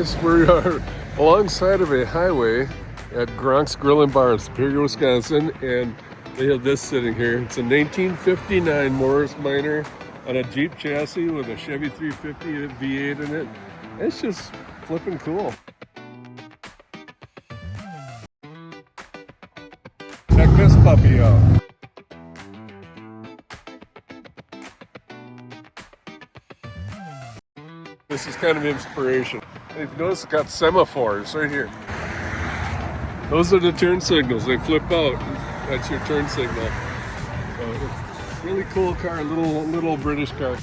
We are alongside of a highway at GRONK'S Grill and Bar in Superior, Wisconsin, and they have this sitting here. It's a 1959 Morris Minor on a Jeep chassis with a Chevy 350 V8 in it. It's just flipping cool. Check this puppy out. This is kind of inspiration. And if you notice, it's got semaphores right here. Those are the turn signals. They flip out. That's your turn signal. So, really cool car, little British car.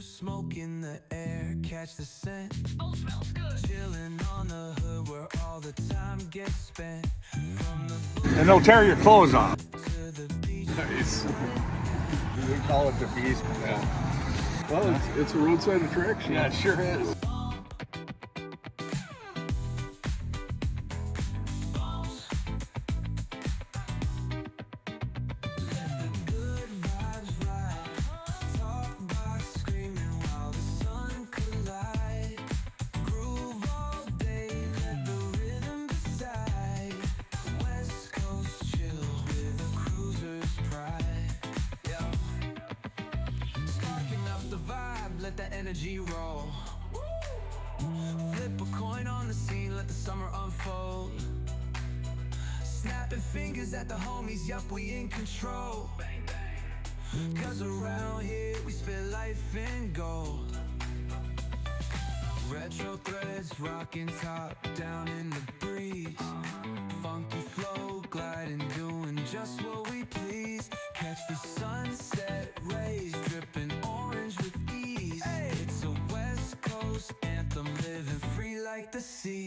Smoke in the air, catch the scent. Oh, smells good. Chilling on the hood where all the time gets spent. And they'll tear your clothes off. Nice. We call it the beast. Yeah. Well, it's a roadside attraction. Yeah, it sure is. Let the energy roll. Flip a coin on the scene, let the summer unfold. Snapping fingers at the homies, yup, we in control. Cause around here we spit life in gold. Retro threads, rocking top down in the breeze. Funky flow, gliding, doing just what we please. Catch the sunset rays, dripping orange with ease. It's a West Coast anthem, living free like the sea.